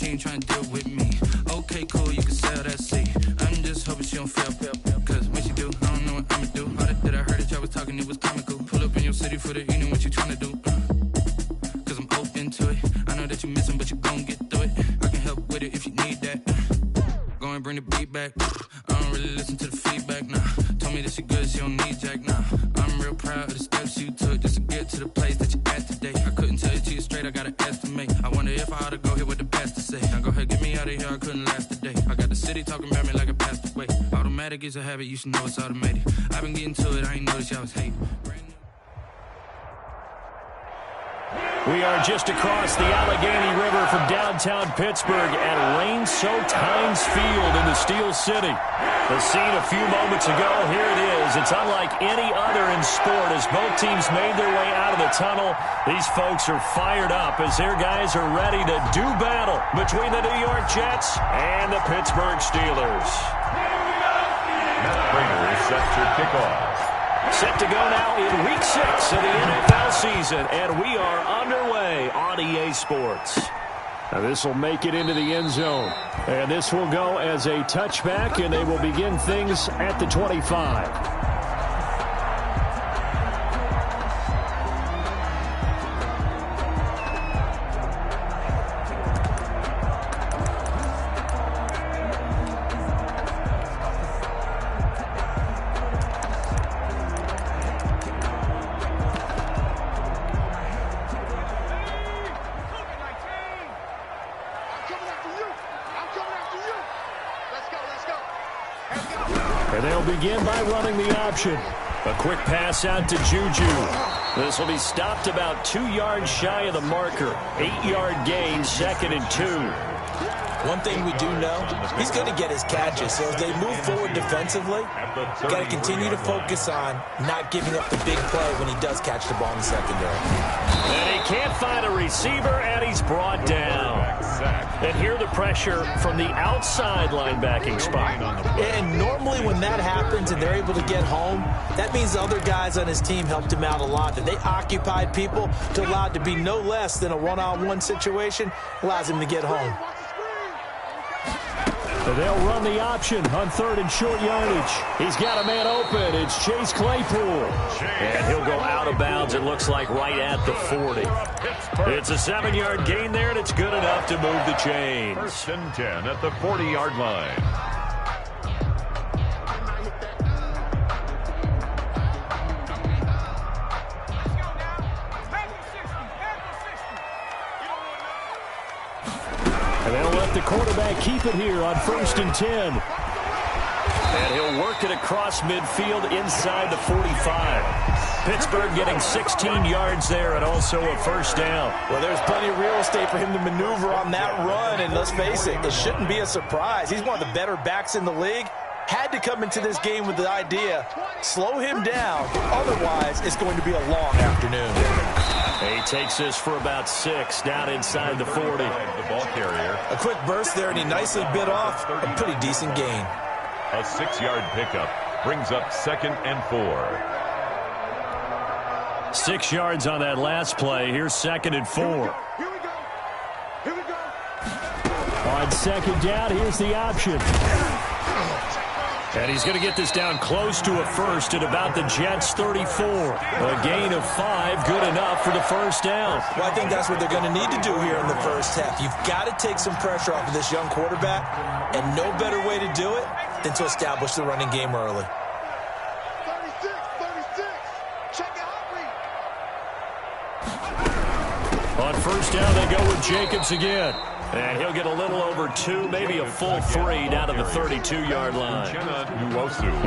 she ain't trying to deal with me. Okay, cool, you can sell that seat. I'm just hoping she don't fail. Cause when she do, I don't know what I'ma do. All that I heard that y'all was talking, it was comical. Pull up in your city for the evening, what you trying to do? Cause I'm open to it. I know that you missing, but you gon' get through it. I can help with it if you need that. Go and bring the beat back. I don't really listen to the feedback, nah. Told me that she good, she don't need jack, nah. I'm real proud of the steps you took just to get to the place that you at today. I couldn't tell you to you straight, I gotta estimate. I wonder if I ought to go here with the best to say. Now go ahead, get me out of here, I couldn't last today. I got the city talking about me like I passed away. Automatic is a habit, you should know it's automated. I've been getting to it, I ain't noticed y'all was hating. We are just across the Allegheny River from downtown Pittsburgh at rain-soaked Heinz Field in the Steel City. The scene a few moments ago, here it is. It's unlike any other in sport as both teams made their way out of the tunnel. These folks are fired up as their guys are ready to do battle between the New York Jets and the Pittsburgh Steelers. Springer is set to kick off. Set to go now in Week 6 of the NFL season, and we are underway on EA Sports. Now this will make it into the end zone, and this will go as a touchback, and they will begin things at the 25. And they'll begin by running the option. A quick pass out to Juju. This will be stopped about 2 yards shy of the marker. 8-yard gain, 2nd and 2. One thing we do know, he's going to get his catches. So as they move forward defensively, got to continue to focus on not giving up the big play when he does catch the ball in the secondary. And he can't find a receiver, and he's brought down. And here the pressure from the outside linebacking spot. And normally when that happens and they're able to get home, that means the other guys on his team helped him out a lot. That they occupied people to allow it to be no less than a one-on-one situation, allows him to get home. They'll run the option on 3rd and short yardage. He's got a man open. It's Chase Claypool. And he'll go out of bounds, it looks like, right at the 40. It's a 7-yard gain there, and it's good enough to move the chains. 1st and 10 at the 40-yard line. And they'll let the quarterback keep it here on 1st and 10. And he'll work it across midfield inside the 45. Pittsburgh getting 16 yards there and also a 1st down. Well, there's plenty of real estate for him to maneuver on that run, and let's face it shouldn't be a surprise. He's one of the better backs in the league. Had to come into this game with the idea, slow him down, otherwise it's going to be a long afternoon. He takes this for about 6 down inside the 40. The ball carrier. A quick burst there, and he nicely bit off a pretty decent gain. A 6-yard pickup brings up 2nd and 4. 6 yards on that last play. Here's 2nd and 4. Here we go. On 2nd down, here's the option. And he's going to get this down close to a 1st at about the Jets' 34. A gain of 5, good enough for the 1st down. Well, I think that's what they're going to need to do here in the first half. You've got to take some pressure off of this young quarterback, and no better way to do it than to establish the running game early. 36. Check it out, read. On 1st down, they go with Jacobs again. And he'll get a little over 2, maybe a full 3 down to the 32-yard line.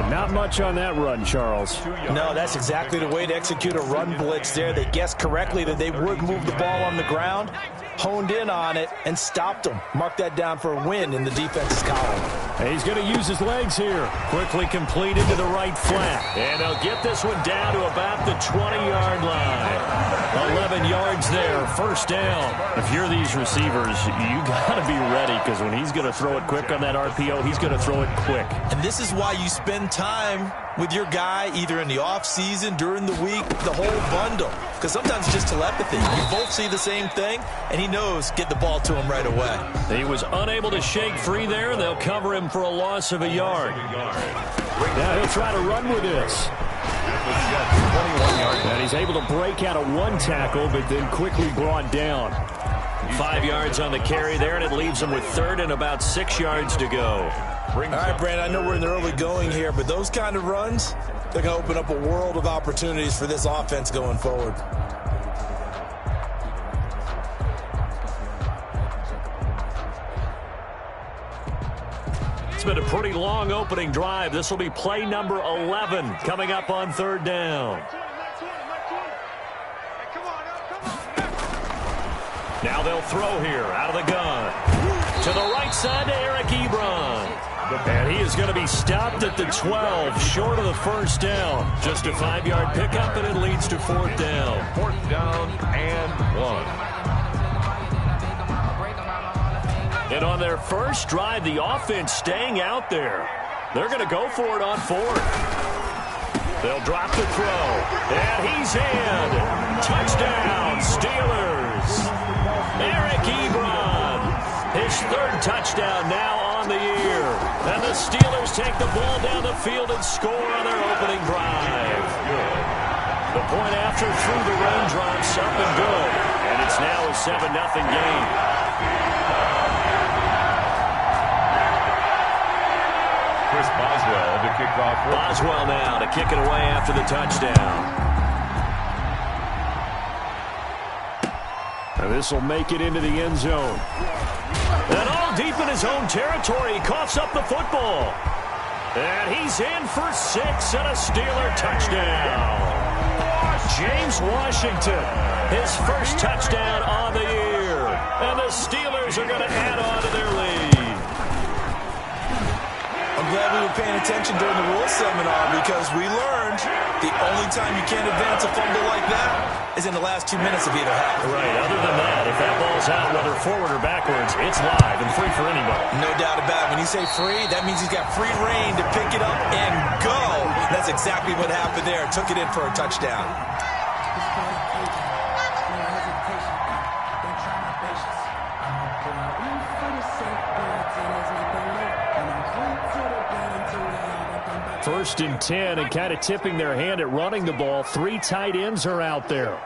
Not much on that run, Charles. No, that's exactly the way to execute a run blitz there. They guessed correctly that they would move the ball on the ground, honed in on it, and stopped them. Mark that down for a win in the defense's column. And he's going to use his legs here. Quickly completed to the right flat. And they'll get this one down to about the 20-yard line. 11 yards there, first down. If you're these receivers, you got to be ready because when he's going to throw it quick on that RPO, he's going to throw it quick. And this is why you spend time with your guy either in the offseason, during the week, the whole bundle. Because sometimes it's just telepathy. You both see the same thing, and he knows get the ball to him right away. He was unable to shake free there. They'll cover him for a loss of a yard. Now he'll try to run with this. And he's able to break out of one tackle, but then quickly brought down. 5 yards on the carry there, and it leaves him with third and about 6 yards to go. All right, Brandon, I know we're in the early going here, but those kind of runs, they're going to open up a world of opportunities for this offense going forward. It's been a pretty long opening drive. This will be play number 11 coming up on third down. Now they'll throw here out of the gun. To the right side to Eric Ebron. And he is going to be stopped at the 12, short of the first down. Just a 5-yard pickup, and it leads to fourth down. Fourth down and 1. And on their first drive, the offense staying out there. They're going to go for it on fourth. They'll drop the throw. And he's in. Touchdown, Steelers. Eric Ebron. His third touchdown now on the year. And the Steelers take the ball down the field and score on their opening drive. The point after through the raindrops up and good. And it's now a 7-0 game. Chris Boswell to kick off. Boswell now to kick it away after the touchdown. And this will make it into the end zone. And all deep in his own territory, he coughs up the football. And he's in for 6 and a Steeler touchdown. James Washington, his first touchdown on the year. And the Steelers are going to add on to their lead. I'm glad we were paying attention during the rules seminar because we learned the only time you can't advance a fumble like that is in the last 2 minutes of either half. Right. Other than that, if that ball's out, whether forward or backwards, it's live and free for anybody. No doubt about it. When you say free, that means he's got free reign to pick it up and go. That's exactly what happened there. Took it in for a touchdown. First and 10, and kind of tipping their hand at running the ball. 3 tight ends are out there.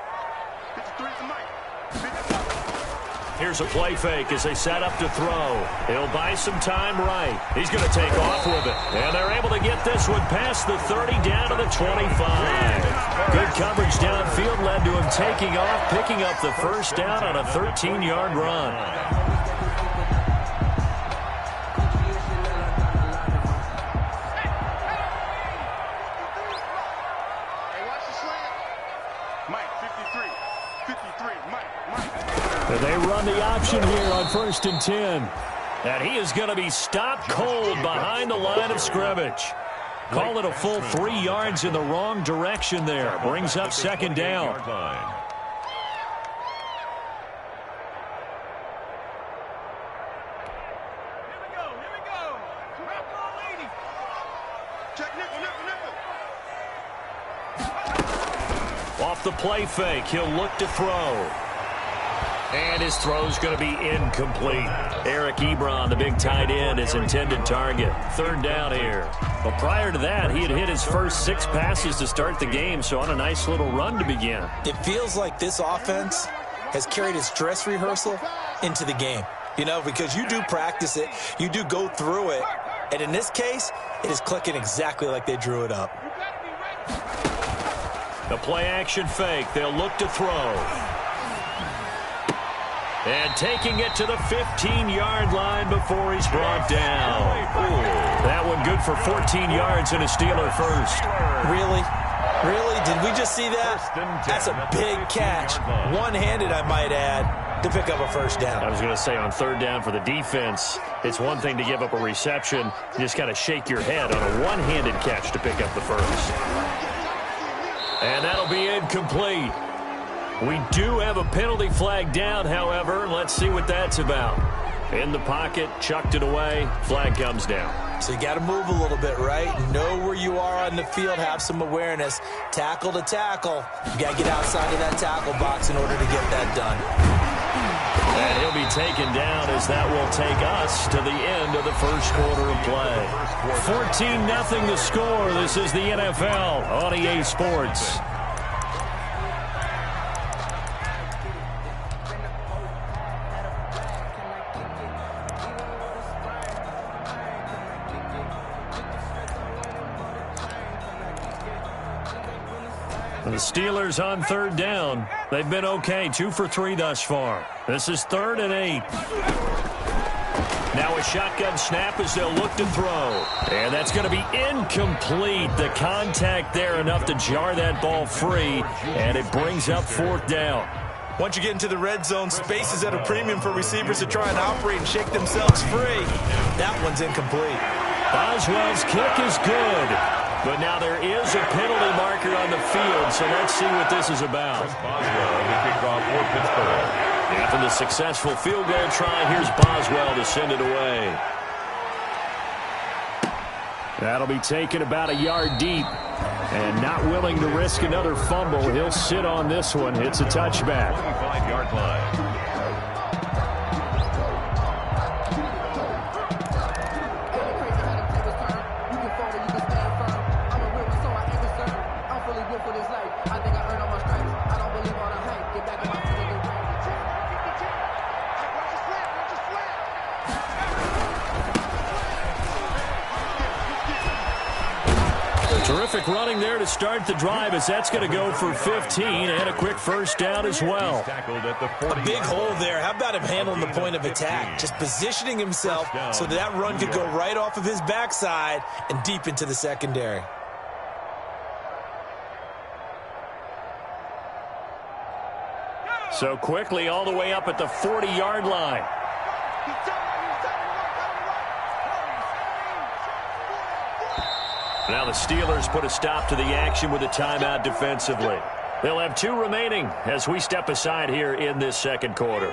Here's a play fake as they set up to throw. He'll buy some time right. He's going to take off with it. And they're able to get this one past the 30 down to the 25. Good coverage downfield led to him taking off, picking up the first down on a 13-yard run. They run the option here on first and 10. And he is going to be stopped cold behind the line of scrimmage. Call it a full 3 yards in the wrong direction there. Brings up second down. Off the play fake, he'll look to throw. And his throw's going to be incomplete. Eric Ebron, the big tight end, his intended target. Third down here. Well, prior to that, he had hit his first 6 passes to start the game, so on a nice little run to begin. It feels like this offense has carried its dress rehearsal into the game. You know, because you do practice it, you do go through it, and in this case, it is clicking exactly like they drew it up. The play action fake. They'll look to throw. And taking it to the 15-yard line before he's brought down. Ooh, that one good for 14 yards and a Steeler first. Really? Really? Did we just see that? That's a big catch. One-handed, I might add, to pick up a first down. I was going to say on third down for the defense, it's one thing to give up a reception. You just got to shake your head on a one-handed catch to pick up the first. And that'll be incomplete. We do have a penalty flag down, however. Let's see what that's about. In the pocket, chucked it away, flag comes down. So you got to move a little bit, right? Know where you are on the field, have some awareness. Tackle to tackle. You got to get outside of that tackle box in order to get that done. And he'll be taken down as that will take us to the end of the first quarter of play. 14-0 the score. This is the NFL on EA Sports. The Steelers on third down. They've been okay, 2 for 3 thus far. This is 3rd and 8. Now a shotgun snap as they'll look to throw. And that's going to be incomplete. The contact there enough to jar that ball free. And it brings up 4th down. Once you get into the red zone, space is at a premium for receivers to try and operate and shake themselves free. That one's incomplete. Boswell's kick is good. But now there is a penalty marker on the field, so let's see what this is about. Boswell, the kickoff for Pittsburgh. After the successful field goal try, here's Boswell to send it away. That'll be taken about a yard deep. And not willing to risk another fumble, he'll sit on this one. It's a touchback. 25-yard line. Terrific running there to start the drive as that's going to go for 15 and a quick first down as well. A big hole there. How about him handling the point of attack? Just positioning himself so that run could go right off of his backside and deep into the secondary. So quickly all the way up at the 40-yard line. Now the Steelers put a stop to the action with a timeout defensively. They'll have 2 remaining as we step aside here in this second quarter.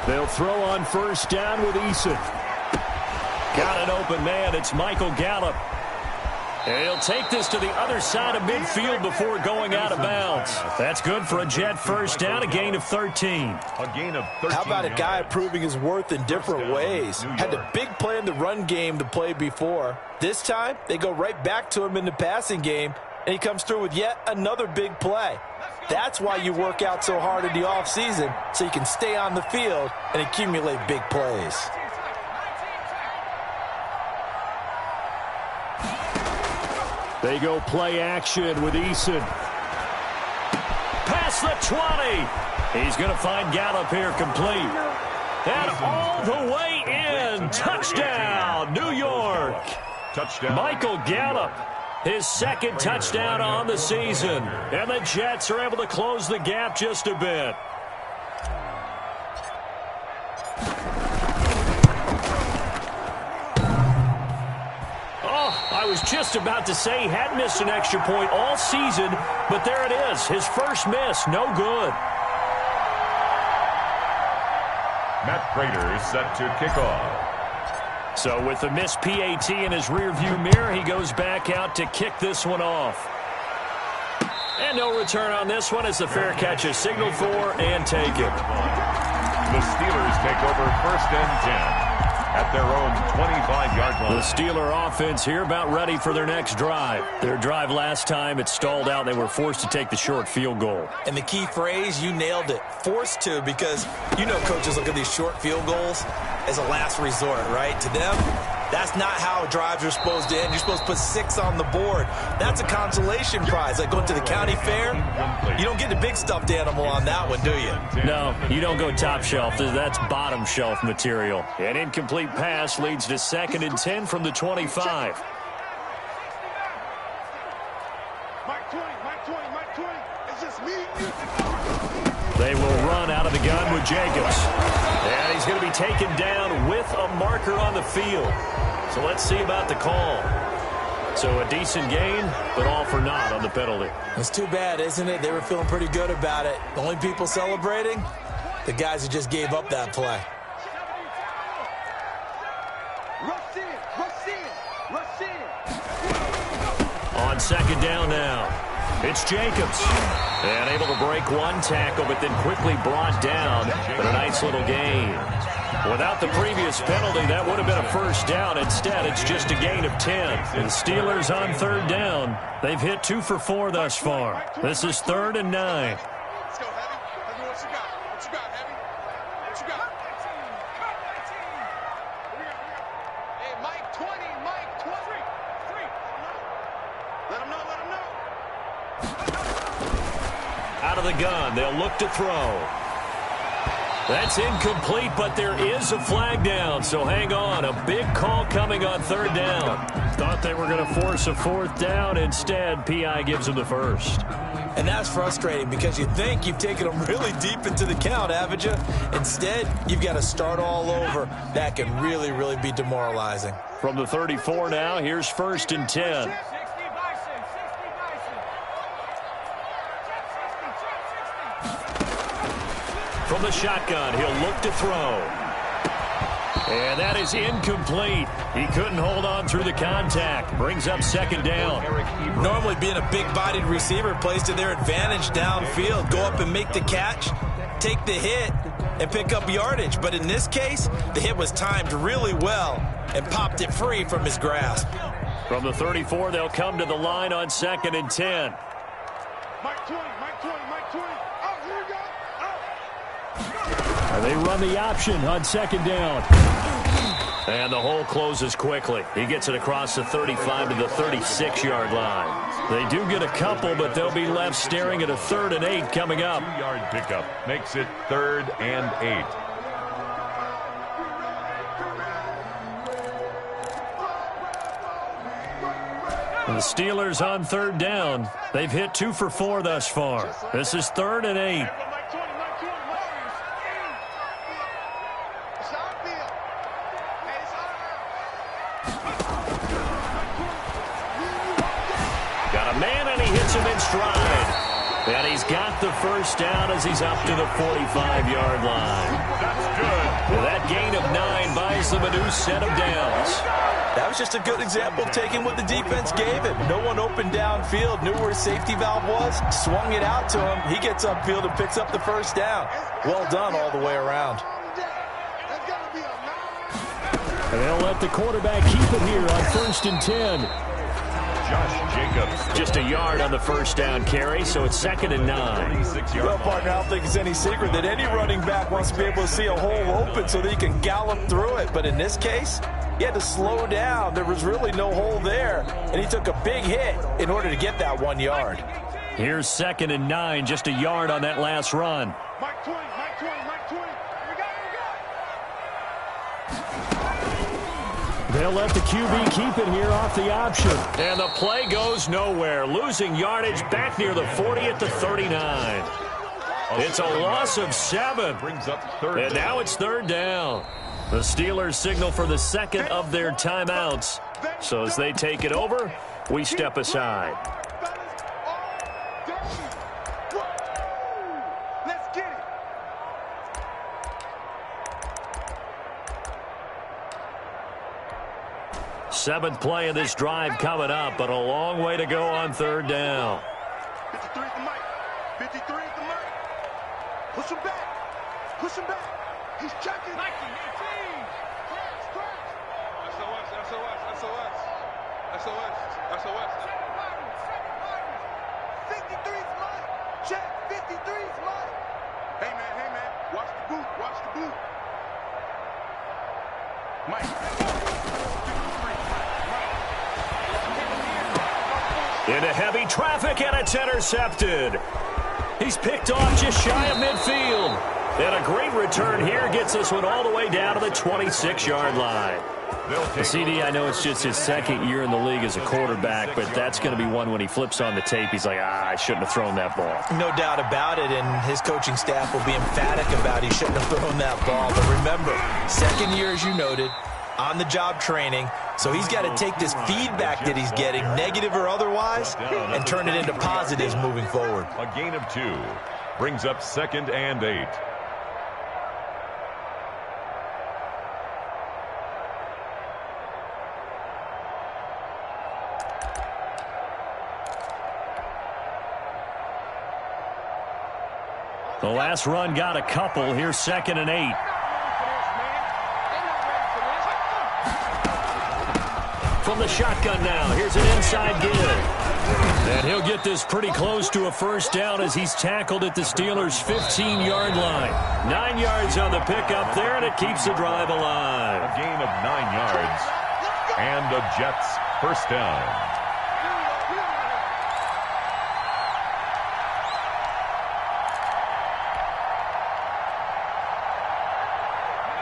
They'll throw on first down with Eason. Got an open man. It's Michael Gallup. And he'll take this to the other side of midfield before going out of bounds. That's good for a Jet first down, a gain of 13. A gain of 13. How about a guy proving his worth in different ways? Had a big play in the run game to play before. This time, they go right back to him in the passing game, and he comes through with yet another big play. That's why you work out so hard in the offseason, so you can stay on the field and accumulate big plays. They go play action with Eason. Past the 20. He's going to find Gallup here complete. And all the way in. Touchdown, New York. Touchdown. Michael Gallup, his second touchdown on the season. And the Jets are able to close the gap just a bit. I was just about to say he had missed an extra point all season, but there it is. His first miss, no good. Matt Prater is set to kick off. So with the missed PAT in his rearview mirror, he goes back out to kick this one off. And no return on this one as the fair catch is signaled for and taken. The Steelers take over 1st and 10. At their own 25-yard line. The Steeler offense here about ready for their next drive. Their drive last time, it stalled out. They were forced to take the short field goal. And the key phrase, you nailed it, forced to, because you know coaches look at these short field goals as a last resort, right? To them, that's not how drives are supposed to end. You're supposed to put 6 on the board. That's a consolation prize. Like going to the county fair, you don't get the big stuffed animal on that one, do you? No, you don't go top shelf. That's bottom shelf material. An incomplete pass leads to 2nd and 10 from the 25. Mike 20, Mike 20. It's just me. They will run out of the gun with Jacobs. And he's going to be taken down with a marker on the field. So let's see about the call. So a decent gain, but all for naught on the penalty. It's too bad, isn't it? They were feeling pretty good about it. The only people celebrating, the guys who just gave up that play. On second down now, it's Jacobs. And able to break one tackle, but then quickly brought down. But a nice little gain. Without the previous penalty, that would have been a first down. Instead, it's just a gain of 10. And Steelers on third down. They've hit 2 for 4 thus far. This is 3rd and 9. Let's go, Heavy. Heavy, what you got? What you got, Heavy? What you got? Hey, Mike 20, Mike 20. Let him know, let him know. Out of the gun, they'll look to throw. That's incomplete, but there is a flag down, so hang on. A big call coming on third down. Thought they were going to force a fourth down. Instead, P.I. gives them the first. And that's frustrating because you think you've taken them really deep into the count, haven't you? Instead, you've got to start all over. That can really, really be demoralizing. From the 34 now, here's 1st and 10. From the shotgun, he'll look to throw. And that is incomplete. He couldn't hold on through the contact. Brings up second down. Normally being a big-bodied receiver plays to their advantage downfield. Go up and make the catch, take the hit, and pick up yardage. But in this case, the hit was timed really well and popped it free from his grasp. From the 34, they'll come to the line on 2nd and 10. Mike 20, Mike 20, Mike 20. Oh, here we go. They run the option on 2nd down. And the hole closes quickly. He gets it across the 35 to the 36-yard line. They do get a couple, but they'll be left staring at a 3rd and 8 coming up. 2-yard pickup makes it 3rd and 8. And the Steelers on third down. They've hit 2 for 4 thus far. This is 3rd and 8. Got a man, and he hits him in stride. And he's got the first down as he's up to the 45-yard line. That's good. Well, that gain of 9 buys them a new set of downs. That was just a good example of taking what the defense gave him. No one opened downfield, knew where his safety valve was, swung it out to him. He gets upfield and picks up the first down. Well done all the way around. And they'll let the quarterback keep it here on 1st and 10. Josh Jacobs. Just a yard on the first down carry, so it's 2nd and 9. Well, partner, I don't think it's any secret that any running back wants to be able to see a hole open so that he can gallop through it. But in this case, he had to slow down. There was really no hole there, and he took a big hit in order to get that 1 yard. Here's 2nd and 9, just a yard on that last run. Mike 20, Mike 20, Mike 20. They'll let the QB keep it here off the option. And the play goes nowhere. Losing yardage back near the 40 at the 39. It's a loss of 7. Brings up 3rd. And now it's 3rd down. The Steelers signal for the second of their timeouts. So as they take it over, we step aside. Let's get it. Seventh play of this drive coming up, but a long way to go on 3rd down. 53 at the mic. 53 at the mic. Push him back. Push him back. He's checking. Nike, 18. SOS, SOS, SOS. SOS, SOS. 53's mine. Check. 53's mine. Hey, man. Watch the boot. Watch the boot. Mike. Into heavy traffic, and it's intercepted. He's picked off just shy of midfield. And a great return here gets this one all the way down to the 26-yard line. CD, I know it's just his 2nd year in the league as a quarterback, but that's going to be one when he flips on the tape. He's like, I shouldn't have thrown that ball. No doubt about it, and his coaching staff will be emphatic about he shouldn't have thrown that ball. But remember, 2nd year, as you noted, on-the-job training, So he's got to take this feedback that he's getting, negative or otherwise, and turn it into positives moving forward. A gain of 2 brings up 2nd and 8. The last run got a couple. Here's 2nd and 8. From the shotgun now. Here's an inside give. And he'll get this pretty close to a first down as he's tackled at the Steelers' 15-yard line. 9 yards on the pickup there, and it keeps the drive alive. A gain of 9 yards. And the Jets first down.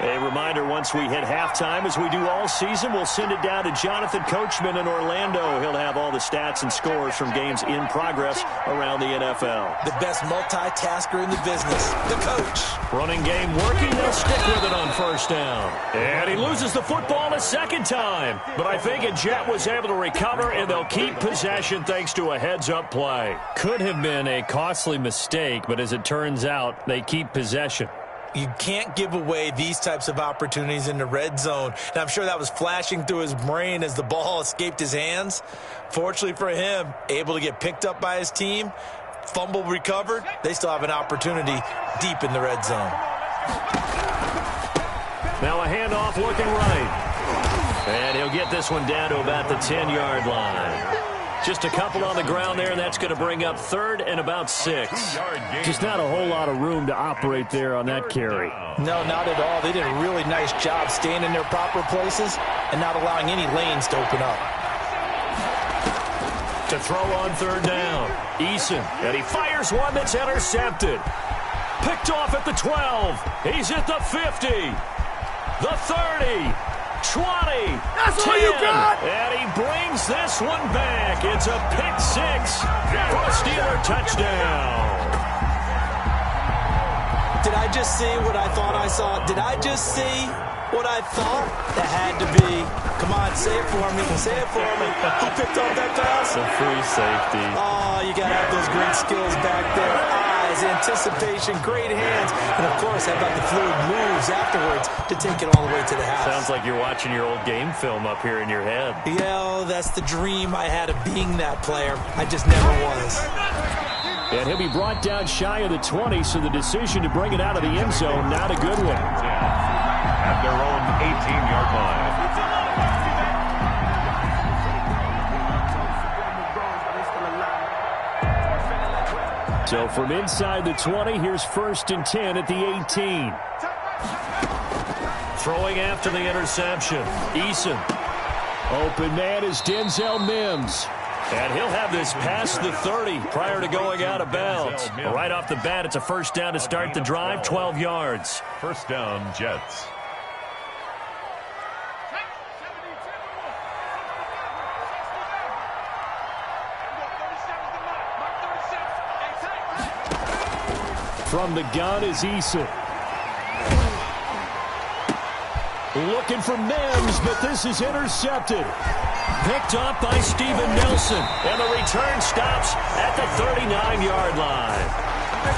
A reminder, once we hit halftime, as we do all season, we'll send it down to Jonathan Coachman in Orlando. He'll have all the stats and scores from games in progress around the NFL. The best multitasker in the business, the coach. Running game working, they'll stick with it on first down. And he loses the football a second time. But I think a Jet was able to recover, and they'll keep possession thanks to a heads-up play. Could have been a costly mistake, but as it turns out, they keep possession. You can't give away these types of opportunities in the red zone. And I'm sure that was flashing through his brain as the ball escaped his hands. Fortunately for him, able to get picked up by his team, fumble recovered. They still have an opportunity deep in the red zone. Now a handoff looking right. And he'll get this one down to about the 10-yard line. Just a couple on the ground there, and that's going to bring up 3rd and about 6. Just not a whole lot of room to operate there on that carry. No, not at all. They did a really nice job staying in their proper places and not allowing any lanes to open up. To throw on 3rd down, Eason, and he fires one that's intercepted. Picked off at the 12. He's at the 50, the 30. 20, That's 10, all you got! And he brings this one back. It's a pick 6 for a Steeler touchdown. Did I just see what I thought I saw? Did I just see what I thought? That had to be. Come on, say it for me. Say it for me. Who picked up that pass? The free safety. Oh, you got to have those great skills back there. Eyes, anticipation, great hands. And, of course, how about the fluid moves afterwards to take it all the way to the house? Sounds like you're watching your old game film up here in your head. Yeah, that's the dream I had of being that player. I just never was. And he'll be brought down shy of the 20, so the decision to bring it out of the end zone, not a good one. At their own 18-yard line. So from inside the 20, here's 1st and 10 at the 18. Throwing after the interception. Eason. Open man is Denzel Mims. And he'll have this past the 30 prior to going out of bounds. Right off the bat, it's a first down to start the drive, 12 yards. First down, Jets. From the gun is Eason. Looking for Mims, but this is intercepted. Picked up by Steven Nelson. And the return stops at the 39-yard line.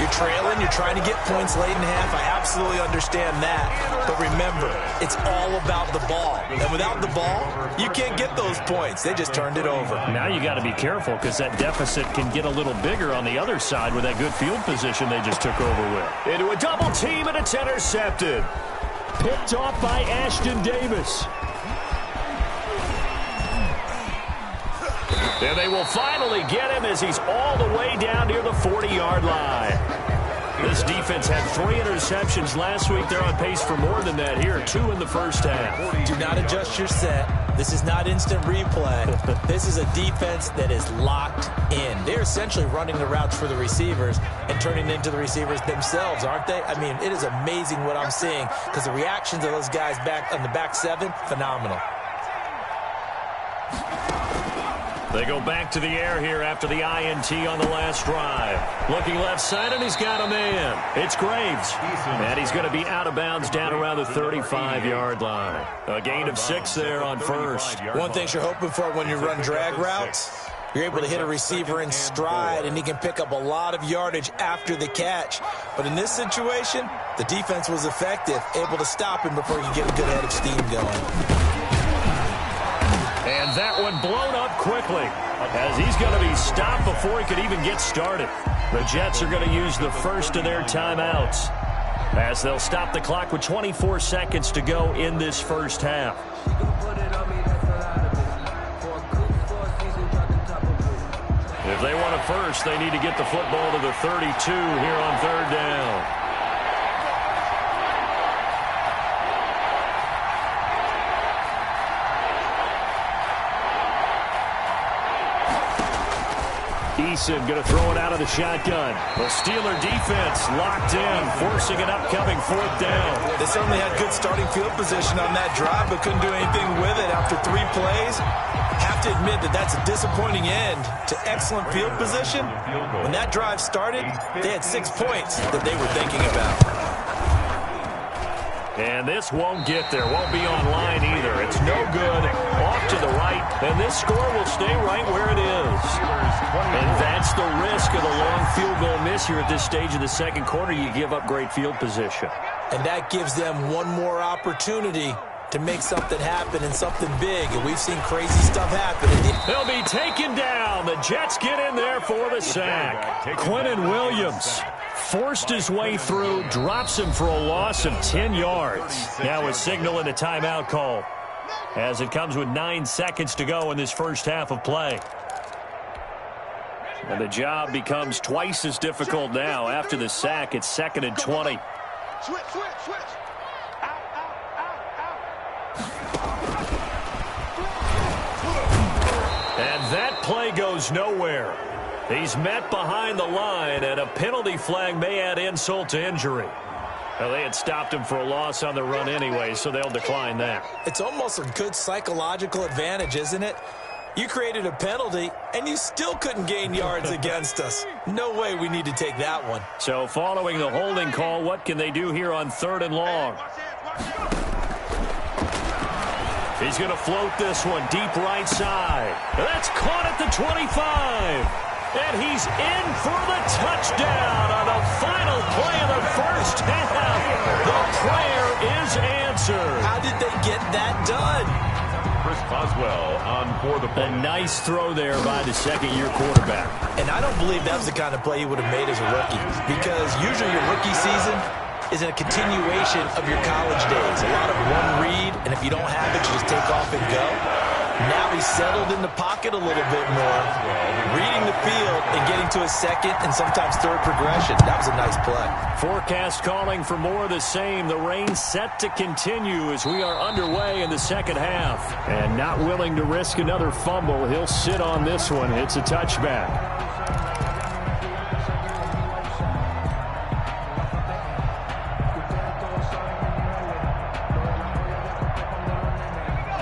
You're trailing, you're trying to get points late in half. I absolutely understand that. But remember, it's all about the ball. And without the ball, you can't get those points. They just turned it over. Now you got to be careful because that deficit can get a little bigger on the other side with that good field position they just took over with. Into a double team, and it's intercepted. Picked off by Ashton Davis. And they will finally get him as he's all the way down near the 40-yard line. This defense had 3 interceptions last week. They're on pace for more than that here. 2 in the first half. Do not adjust your set. This is not instant replay. This is a defense that is locked in. They're essentially running the routes for the receivers and turning into the receivers themselves, aren't they? I mean, it is amazing what I'm seeing because the reactions of those guys back on the back 7, phenomenal. They go back to the air here after the INT on the last drive. Looking left side, and he's got a man. It's Graves. And he's going to be out of bounds down around the 35-yard line. A gain of 6 there on first. One thing you're hoping for when you run drag routes, you're able to hit a receiver in stride, and he can pick up a lot of yardage after the catch. But in this situation, the defense was effective, able to stop him before he could get a good head of steam going. And that one blown up quickly as he's going to be stopped before he could even get started. The Jets are going to use the first of their timeouts as they'll stop the clock with 24 seconds to go in this first half. If they want a first, they need to get the football to the 32 here on third down. Eason going to throw it out of the shotgun. The Steeler defense locked in, forcing an upcoming fourth down. They certainly had good starting field position on that drive, but couldn't do anything with it after 3 plays. Have to admit that that's a disappointing end to excellent field position. When that drive started, they had 6 points that they were thinking about. And this won't get there, won't be online either. It's no good. Off to the right, and this score will stay right where it is. And that's the risk of the long field goal miss here at this stage of the second quarter. You give up great field position. And that gives them one more opportunity to make something happen and something big. And we've seen crazy stuff happen. They'll be taken down. The Jets get in there for the sack. Quinnen Williams forced his way through, drops him for a loss of 10 yards. Now a signal and a timeout call as it comes with 9 seconds to go in this first half of play. And the job becomes twice as difficult now after the sack. It's 2nd and 20. Switch. Out. And that play goes nowhere. He's met behind the line, and a penalty flag may add insult to injury. Well, they had stopped him for a loss on the run anyway, so they'll decline that. It's almost a good psychological advantage, isn't it? You created a penalty, and you still couldn't gain yards against us. No way we need to take that one. So following the holding call, what can they do here on 3rd and long? He's going to float this one deep right side. That's caught at the 25. And he's in for the touchdown on the final play of the first half. The prayer is answered. How did they get that done? Chris Boswell on for the play. A nice throw there by the second-year quarterback. And I don't believe that was the kind of play he would have made as a rookie, because usually your rookie season is a continuation of your college days. A lot of one read, and if you don't have it, you just take off and go. Now he's settled in the pocket a little bit more, reading the field and getting to a second and sometimes third progression. That was a nice play. Forecast calling for more of the same. The rain set to continue as we are underway in the second half. And not willing to risk another fumble, he'll sit on this one. It's a touchback.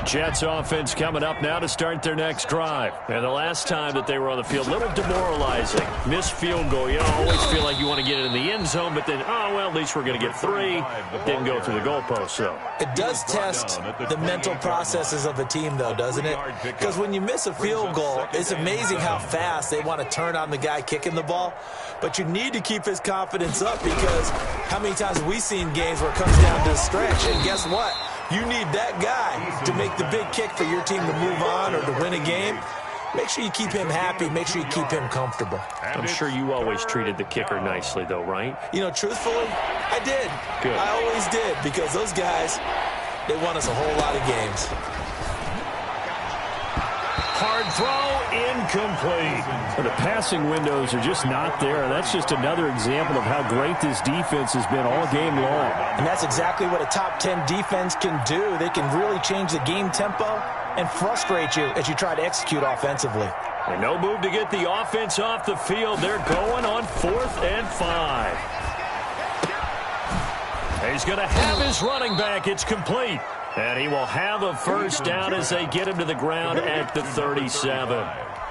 Jets offense coming up now to start their next drive. And the last time that they were on the field, a little demoralizing. Missed field goal. You always feel like you want to get it in the end zone, but then, at least we're going to get 3. Didn't go through the goalpost, so. It does test the mental processes of a team, though, doesn't it? Because when you miss a field goal, it's amazing how fast they want to turn on the guy kicking the ball. But you need to keep his confidence up, because how many times have we seen games where it comes down to a stretch, and guess what? You need that guy to make the big kick for your team to move on or to win a game. Make sure you keep him happy. Make sure you keep him comfortable. I'm sure you always treated the kicker nicely, though, right? You know, truthfully, I did. Good. I always did, because those guys, they won us a whole lot of games. Hard throw, incomplete. The passing windows are just not there. That's just another example of how great this defense has been all game long. And that's exactly what a top 10 defense can do. They can really change the game tempo and frustrate you as you try to execute offensively. And no move to get the offense off the field. They're going on 4th and 5. He's going to have his running back. It's complete. And he will have a first down as they get him to the ground at the 37.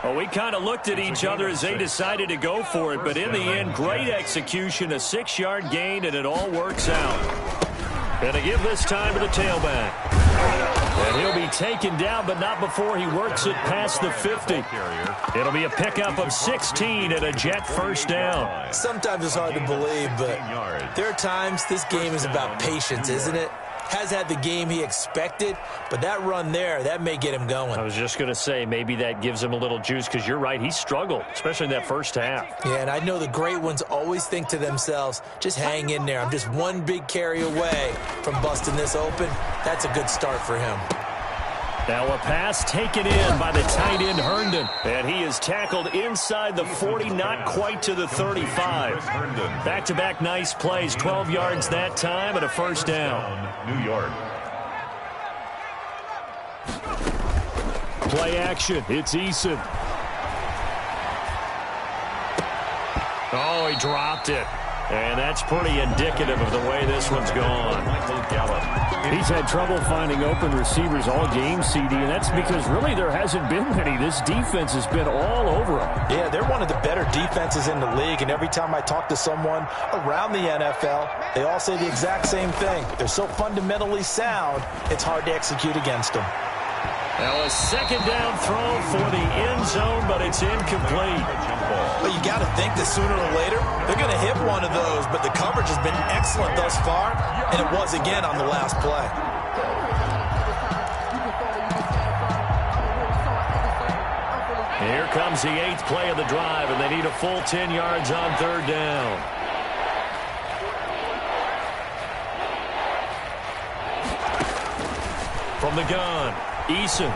Well, we kind of looked at each other as they decided to go for it, but in the end, great execution, a 6-yard gain, and it all works out. And to give this time to the tailback. And he'll be taken down, but not before he works it past the 50. It'll be a pickup of 16 and a Jet first down. Sometimes it's hard to believe, but there are times this game is about patience, isn't it? Has had the game he expected, but that run there, that may get him going. I was just going to say, maybe that gives him a little juice, because you're right, he struggled, especially in that first half. Yeah, and I know the great ones always think to themselves, just hang in there. I'm just one big carry away from busting this open. That's a good start for him. Now a pass taken in by the tight end Herndon. And he is tackled inside the 40, not quite to the 35. Back-to-back nice plays, 12 yards that time and a first down. New York. Play action, it's Eason. Oh, he dropped it. And that's pretty indicative of the way this one's gone. He's had trouble finding open receivers all game, CD, and that's because really there hasn't been many. This defense has been all over him. Yeah, they're one of the better defenses in the league, and every time I talk to someone around the NFL, they all say the exact same thing. They're so fundamentally sound, it's hard to execute against them. Now a second down throw for the end zone, but it's incomplete. But you got to think that sooner or later, they're going to hit one of those, but the coverage has been excellent thus far, and it was again on the last play. Here comes the 8th play of the drive, and they need a full 10 yards on third down. From the gun, Eason.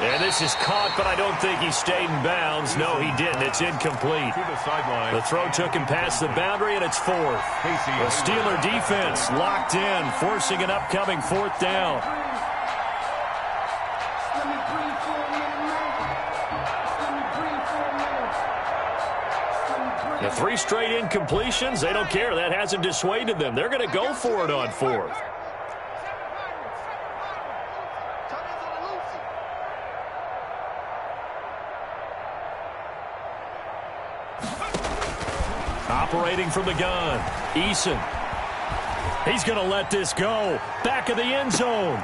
And this is caught, but I don't think he stayed in bounds. No, he didn't. It's incomplete. The throw took him past the boundary, and it's fourth. The Steeler defense locked in, forcing an upcoming fourth down. The 3 straight incompletions, they don't care. That hasn't dissuaded them. They're going to go for it on fourth. Operating from the gun, Eason. He's going to let this go. Back of the end zone.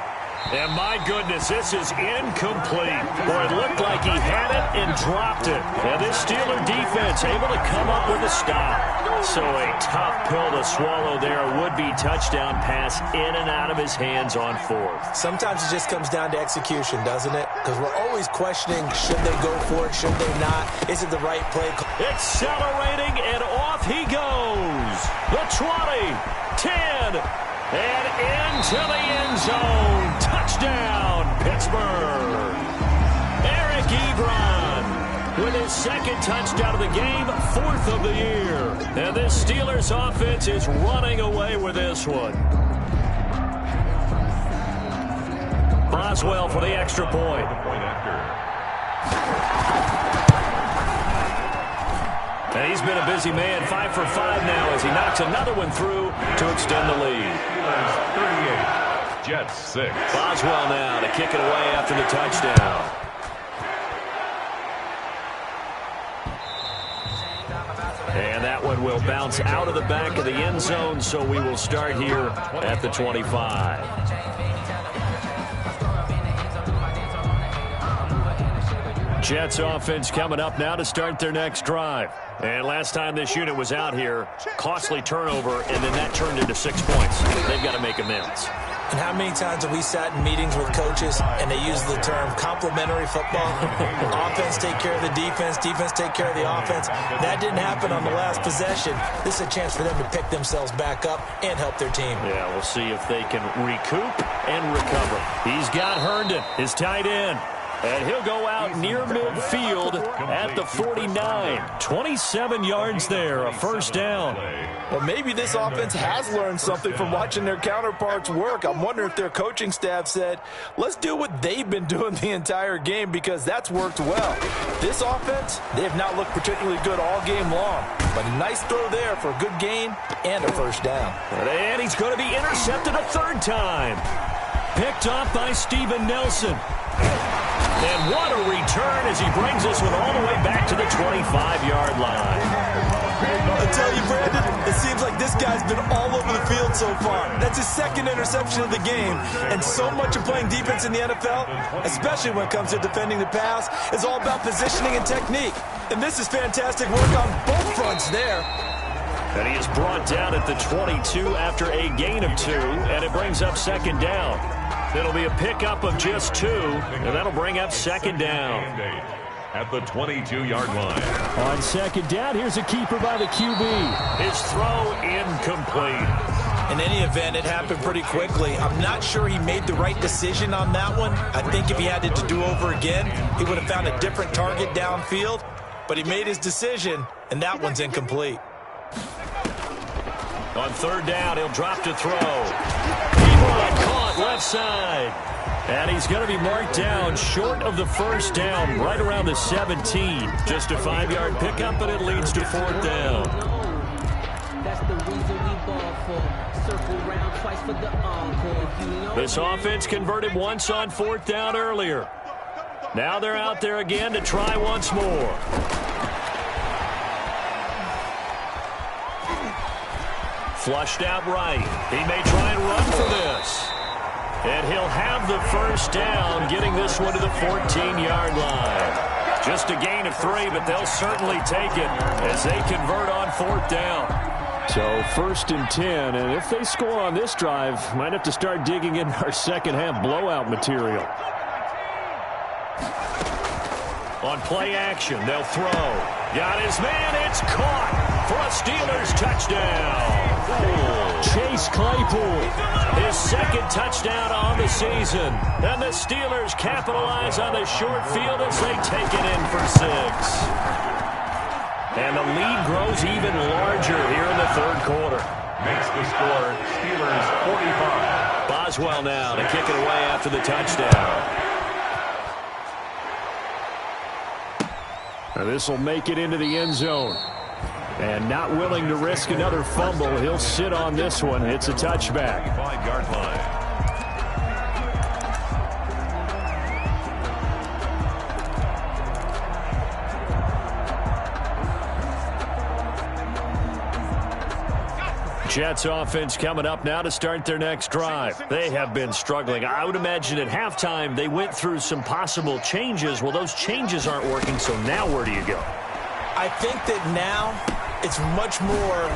And my goodness, this is incomplete. Boy, it looked like he had it and dropped it. And this Steeler defense able to come up with a stop. So a tough pill to swallow there. A would-be touchdown pass in and out of his hands on fourth. Sometimes it just comes down to execution, doesn't it? Because we're always questioning, should they go for it, should they not? Is it the right play? Accelerating, and off he goes. The 20, 10, and into the end zone. Touchdown, Pittsburgh. Eric Ebron with his second touchdown of the game, 4th of the year. And this Steelers offense is running away with this one. Boswell for the extra point. And he's been a busy man, 5 for 5 now as he knocks another one through to extend the lead. 38, Jets 6. Boswell now to kick it away after the touchdown. And that one will bounce out of the back of the end zone, so we will start here at the 25. Jets offense coming up now to start their next drive. And last time this unit was out here, costly turnover, and then that turned into 6 points. They've got to make amends. And how many times have we sat in meetings with coaches and they use the term complementary football? Offense take care of the defense, defense take care of the offense. That didn't happen on the last possession. This is a chance for them to pick themselves back up and help their team. Yeah, we'll see if they can recoup and recover. He's got Herndon, his tight end. And he'll go out near midfield at the 49. 27 yards there, a first down. Well, maybe this offense has learned something from watching their counterparts work. I'm wondering if their coaching staff said, let's do what they've been doing the entire game, because that's worked well. This offense, they have not looked particularly good all game long. But a nice throw there for a good gain and a first down. And he's going to be intercepted a third time. Picked off by Steven Nelson. And what a return return as he brings this one all the way back to the 25-yard line. I tell you, Brandon, it seems like this guy's been all over the field so far. That's his second interception of the game. And so much of playing defense in the NFL, especially when it comes to defending the pass, is all about positioning and technique. And this is fantastic work on both fronts there. And he is brought down at the 22 after a gain of 2, and it brings up second down. It'll be a pickup of just 2, and that'll bring up second down. At the 22-yard line. On second down, here's a keeper by the QB. His throw incomplete. In any event, it happened pretty quickly. I'm not sure he made the right decision on that one. I think if he had it to do over again, he would have found a different target downfield. But he made his decision, and that one's incomplete. On third down, he'll drop to throw. Ebron caught left side. And he's going to be marked down short of the first down, right around the 17. Just a 5-yard pickup, but it leads to fourth down. That's the reason we ball for. Circle round twice for the encore. This offense converted once on fourth down earlier. Now they're out there again to try once more. Flushed out right. He may try and run for this. And he'll have the first down, getting this one to the 14-yard line. Just a gain of 3, but they'll certainly take it as they convert on fourth down. So first and 10, and if they score on this drive, might have to start digging in our second-half blowout material. On play action, they'll throw. Got his man, it's caught for a Steelers touchdown. Chase Claypool. His second touchdown on the season. And the Steelers capitalize on the short field as they take it in for 6. And the lead grows even larger here in the third quarter. Makes the score Steelers 45. Boswell now to kick it away after the touchdown. Now this will make it into the end zone. And not willing to risk another fumble, he'll sit on this one. It's a touchback. 5-yard line. Jets offense coming up now to start their next drive. They have been struggling. I would imagine at halftime they went through some possible changes. Well, those changes aren't working, so now where do you go? I think that now it's much more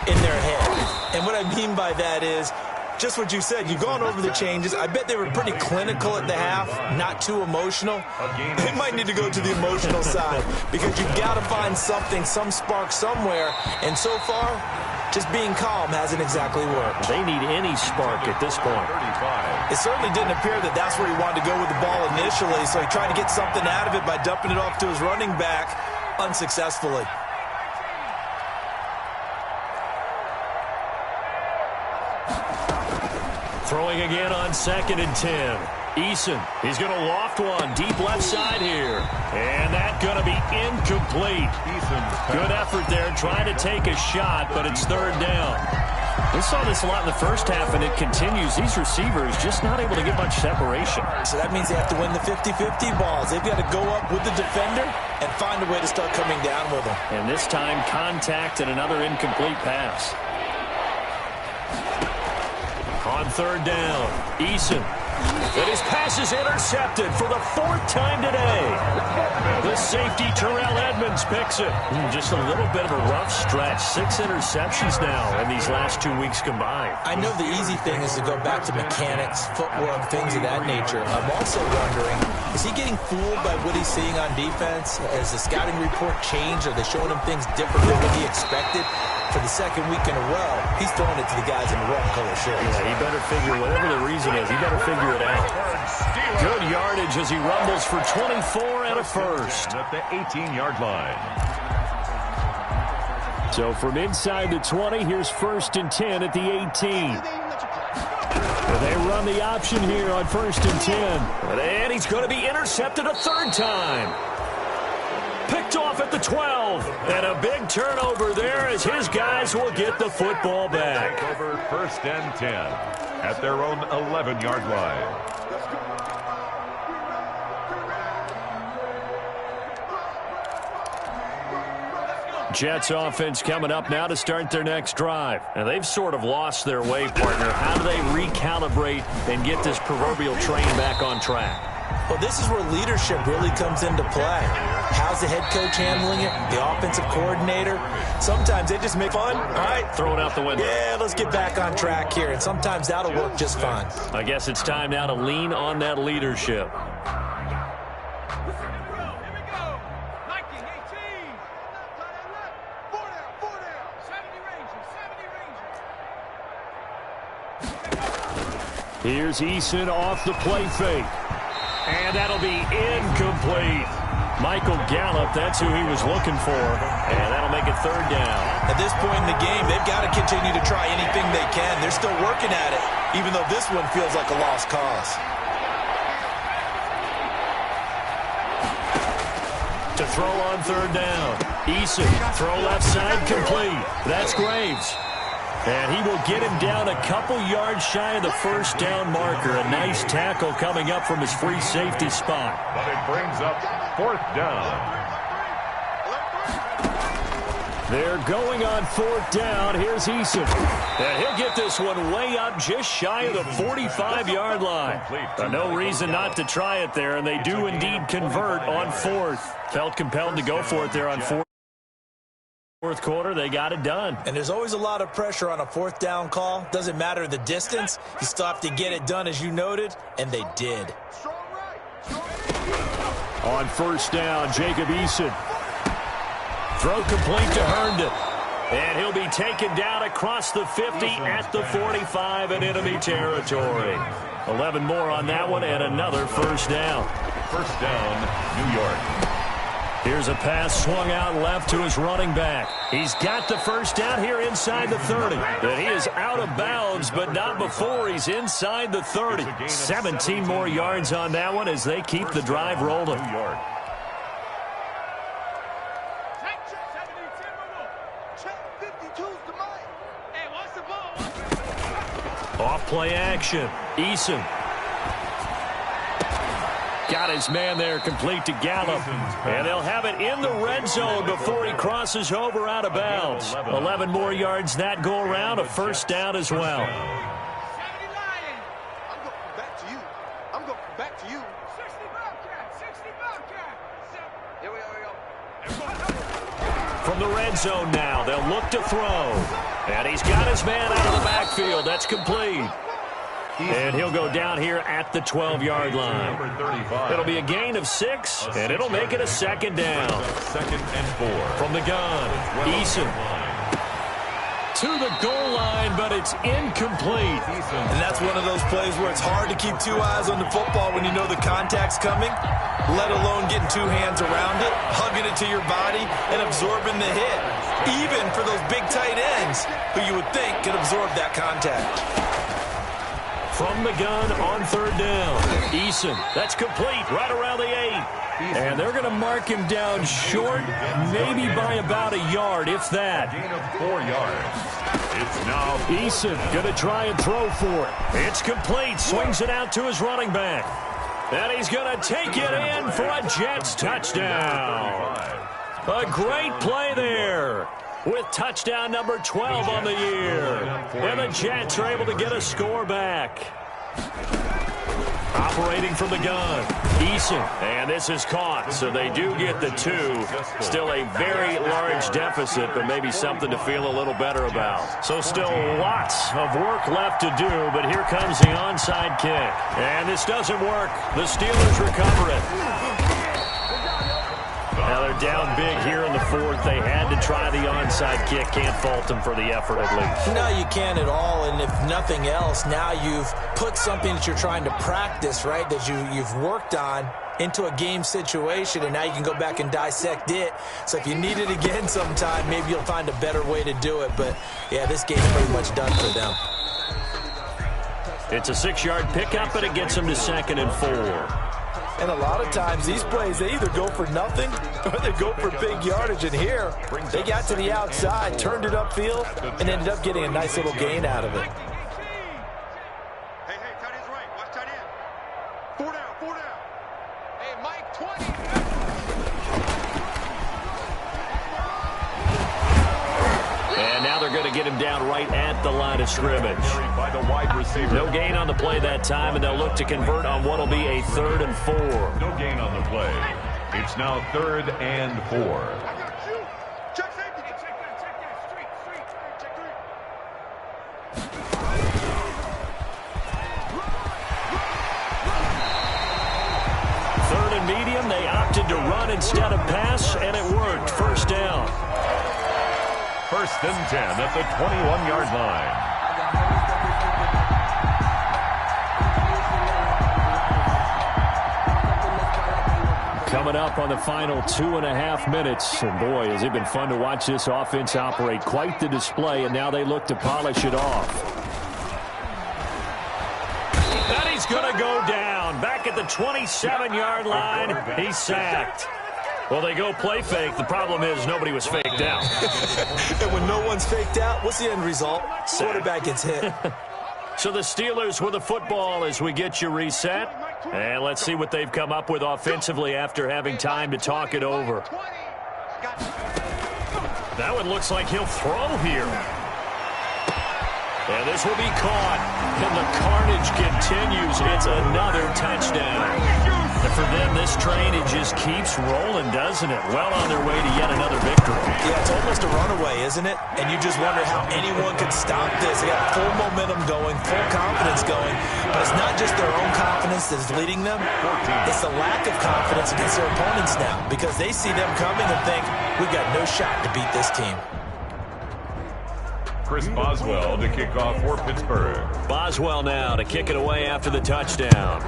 in their head. And what I mean by that is just what you said. You've gone over the changes. I bet they were pretty clinical at the half, not too emotional. They might need to go to the emotional side because you've got to find something, some spark somewhere. And so far, just being calm hasn't exactly worked. They need any spark at this point. 35. It certainly didn't appear that that's where he wanted to go with the ball initially, so he tried to get something out of it by dumping it off to his running back unsuccessfully. Throwing again on second and 10. Eason, he's going to loft one deep left side here. And that's going to be incomplete. Good effort there trying to take a shot, but it's third down. We saw this a lot in the first half, and it continues. These receivers just not able to get much separation. So that means they have to win the 50-50 balls. They've got to go up with the defender and find a way to start coming down with them. And this time, contact and another incomplete pass. On third down, Eason. And his pass is intercepted for the 4th time today. The safety, Terrell Edmonds, picks it. Just a little bit of a rough stretch. 6 interceptions now in these last 2 weeks combined. I know the easy thing is to go back to mechanics, footwork, things of that nature. I'm also wondering, is he getting fooled by what he's seeing on defense? Has the scouting report changed? Are they showing him things different than what he expected? For the second week in a row, he's throwing it to the guys in the wrong color shirts. Yeah, he better figure, whatever the reason is, he better figure it out. Good yardage as he rumbles for 24 and a first. At the 18-yard line. So from inside the 20, here's 1st and 10 at the 18. And they run the option here on 1st and 10. And he's going to be intercepted a third time. Picked off at the 12. And a big turnover there as his guys will get the football back. Over 1st and 10 at their own 11-yard line. Jets offense coming up now to start their next drive. And they've sort of lost their way, partner. How do they recalibrate and get this proverbial train back on track? Well, this is where leadership really comes into play. How's the head coach handling it? The offensive coordinator? Sometimes they just make fun. All right, throw it out the window. Yeah, let's get back on track here. And sometimes that'll work just fine. I guess it's time now to lean on that leadership. Here's Eason off the play fake. And that'll be incomplete. Michael Gallup, that's who he was looking for. And that'll make it third down. At this point in the game, they've got to continue to try anything they can. They're still working at it, even though this one feels like a lost cause. To throw on third down. Eason, throw left side, complete. That's Graves. And he will get him down a couple yards shy of the first down marker. A nice tackle coming up from his free safety spot. But it brings up fourth down. They're going on fourth down. Here's Eason. And he'll get this one way up just shy of the 45-yard line. No reason not to try it there, and they do indeed convert on fourth. Felt compelled to go for it there on fourth quarter. They got it done. And there's always a lot of pressure on a fourth down call. Doesn't matter the distance. You still have to get it done, as you noted, and they did. On first down, Jacob Eason. Throw complete to Herndon. And he'll be taken down across the 50 at the 45 in enemy territory. 11 more on that one and another first down. First down, New York. Here's a pass swung out left to his running back. He's got the first down here inside the 30. And he is out of bounds, but not before he's inside the 30. 17 more yards on that one as they keep the drive rolling. New York. Off play action. Eason. Got his man there, complete to Gallup. And they'll have it in the red zone before he crosses over out of bounds. 11 more yards that go around, a first down as well. I'm going back to you. I'm going back to you. 60 Bobcat, 60 Bobcat. Here we go. From the red zone now, they'll look to throw. And he's got his man out of the backfield. That's complete. And he'll go down here at the 12-yard line. It'll be a gain of 6, and it'll make it a second down. Second and 4. From the gun, Eason. To the goal line, but it's incomplete. And that's one of those plays where it's hard to keep two eyes on the football when you know the contact's coming, let alone getting two hands around it, hugging it to your body, and absorbing the hit. Even for those big tight ends who you would think could absorb that contact. From the gun on third down. Eason, that's complete, right around the 8. And they're going to mark him down short, maybe by about a yard, if that. Gain of 4 yards. It's now Eason going to try and throw for it. It's complete, swings it out to his running back. And he's going to take it in for a Jets touchdown. A great play there, with touchdown number 12 on the year. And the Jets are able to get a score back. Operating from the gun, Eason. And this is caught, so they do get the 2. Still a very large deficit, but maybe something to feel a little better about. So still lots of work left to do, but here comes the onside kick. And this doesn't work. The Steelers recover it. Now they're down big here in the 4th. They had to try the onside kick. Can't fault them for the effort at least. No, you can't at all. And if nothing else, now you've put something that you're trying to practice, right, that you've worked on into a game situation, and now you can go back and dissect it. So if you need it again sometime, maybe you'll find a better way to do it. But, yeah, this game's pretty much done for them. It's a 6-yard pickup, and it gets them to 2nd and 4. And a lot of times these plays, they either go for nothing or they go for big yardage. And here, they got to the outside, turned it upfield, and ended up getting a nice little gain out of it. Hey, tight end's right. Watch tight end. 4 down. Hey, Mike, 20. get him down right at the line of scrimmage. By the wide receiver. No gain on the play that time, and they'll look to convert on what will be a 3rd and 4. No gain on the play. It's now 3rd and 4. Check safety. Check that. Street. Check 3rd and medium, they opted to run instead of pass, and it worked. 1st down. 1st and 10 at the 21-yard line. Coming up on the final 2.5 minutes. And boy, has it been fun to watch this offense operate. Quite the display, and now they look to polish it off. And he's going to go down. Back at the 27-yard line, he's sacked. Well, they go play fake. The problem is nobody was faked out. And when no one's faked out, what's the end result? Quarterback gets hit. So the Steelers with the football as we get you reset. And let's see what they've come up with offensively after having time to talk it over. That one looks like he'll throw here. And this will be caught. And the carnage continues. It's another touchdown. And for them, this train, it just keeps rolling, doesn't it? Well on their way to yet another victory. Yeah, it's almost a runaway, isn't it? And you just wonder how anyone could stop this. They got full momentum going, full confidence going. But it's not just their own confidence that's leading them. It's the lack of confidence against their opponents now, because they see them coming and think, we've got no shot to beat this team. Chris Boswell to kick off for Pittsburgh. Boswell now to kick it away after the touchdown.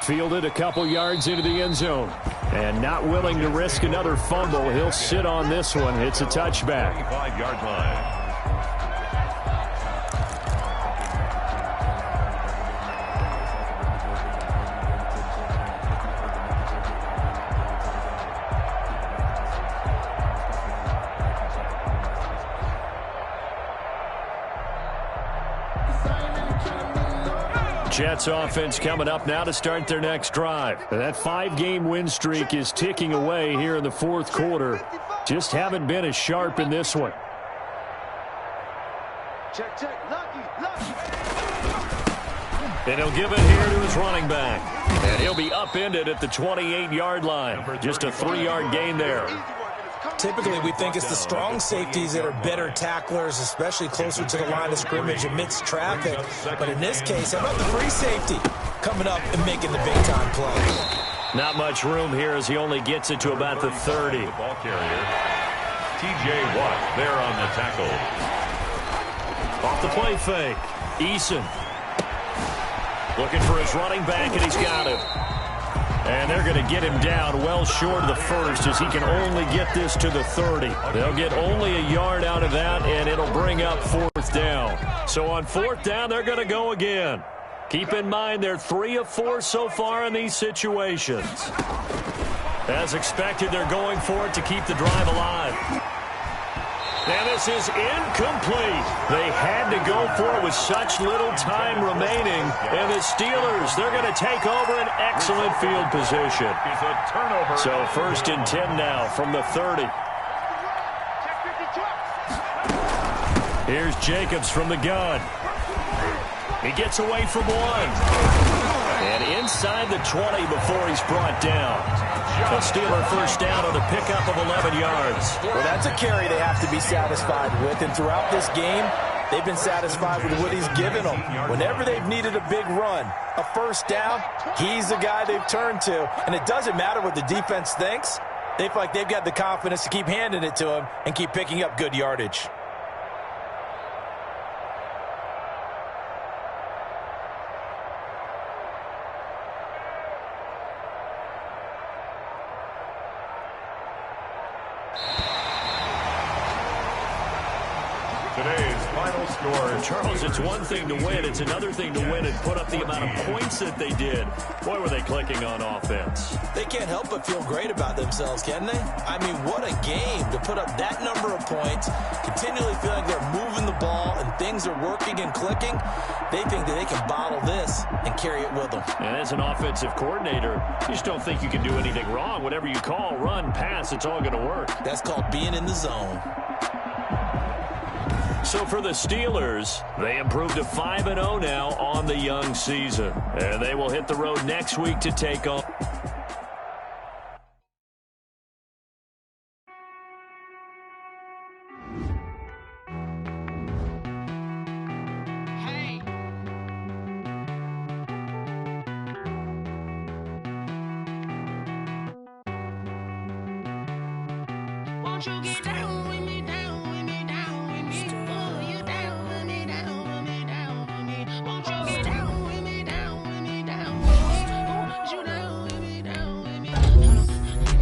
Fielded a couple yards into the end zone. And not willing to risk another fumble. He'll sit on this one. It's a touchback. 25-yard line. Jets offense coming up now to start their next drive. That 5-game win streak is ticking away here in the 4th quarter. Just haven't been as sharp in this one. Check. Lucky. And he'll give it here to his running back. And he'll be upended at the 28-yard line. Just a 3-yard gain there. Typically, we think it's the strong safeties that are better tacklers, especially closer to the line of scrimmage amidst traffic. But in this case, how about the free safety coming up and making the big-time play? Not much room here as he only gets it to about the 30. The ball carrier, T.J. Watt there on the tackle. Off the play fake. Eason looking for his running back, and he's got him. And they're going to get him down well short of the first as he can only get this to the 30. They'll get only a yard out of that, and it'll bring up 4th down. So on 4th down, they're going to go again. Keep in mind, they're 3 of 4 so far in these situations. As expected, they're going for it to keep the drive alive. And this is incomplete. They had to go for it with such little time remaining. And the Steelers, they're going to take over an excellent field position. So 1st and 10 now from the 30. Here's Jacobs from the gun. He gets away from one. And inside the 20 before he's brought down. A Steeler 1st down on the pickup of 11 yards. Well, that's a carry they have to be satisfied with. And throughout this game, they've been satisfied with what he's given them. Whenever they've needed a big run, a 1st down, he's the guy they've turned to. And it doesn't matter what the defense thinks. They feel like they've got the confidence to keep handing it to him and keep picking up good yardage. Today's final final score. Charles, it's one thing to win. It's another thing to win and put up the amount of points that they did. Boy, were they clicking on offense. They can't help but feel great about themselves, can they? I mean, what a game to put up that number of points, continually feel like they're moving the ball and things are working and clicking. They think that they can bottle this and carry it with them. And as an offensive coordinator, you just don't think you can do anything wrong. Whatever you call, run, pass, it's all going to work. That's called being in the zone. So for the Steelers, they improved to 5-0 now on the young season. And they will hit the road next week to take on. Won't you get down with me, down with me, down with me? Oh, you down with me, down with me, down with me. Won't you get down with me, down with me, down with me? Oh, you down with me, down with me?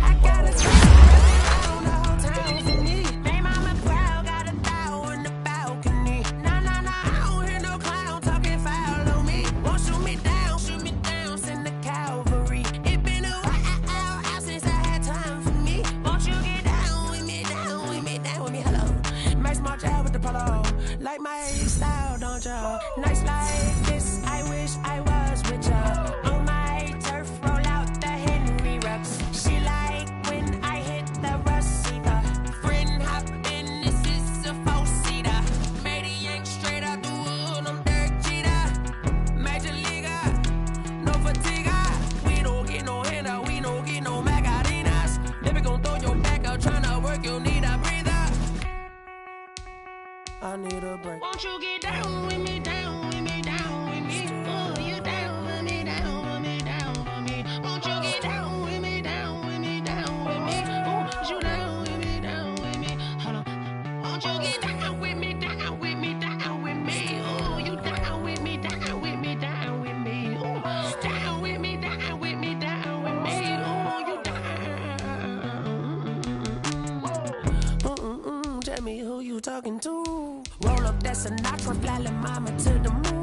I got a down the whole town for me. Made mama proud, got a thou in the balcony. Nah, I don't hear no clown talking foul on me. Won't shoot me down, send the cavalry. It been a while since I had time for me. Won't you get down with me, down with me, hello. Max March out with the polo. Like my style, don't y'all? Nights like this, I wish I was with y'all. On my turf, roll out the Henry Rux. She like when I hit the receiver. Friend hop in, this is a four-seater. Made a yank straight out the wood, I'm Derek Jeter. Major leaguer, no fatigue. We don't get no handout, we don't get no Macarinas. Never gon' throw your back out, tryna work, you'll need a breather. I need a break. Won't you get down with me, down with me, down with me? Oh, you down with me, down with me, down with me. Won't you get down with me, down with me, down with me? Oh, you down with me, down with me? Hold on. Won't you get down with me, down with me, down with me? Oh, you down with me, down with me, down with me? Oh, down with me, down with me, down with me? Oh, you down. Tell me who you talking to. Roll up that Sinatra, fly la mama to the moon.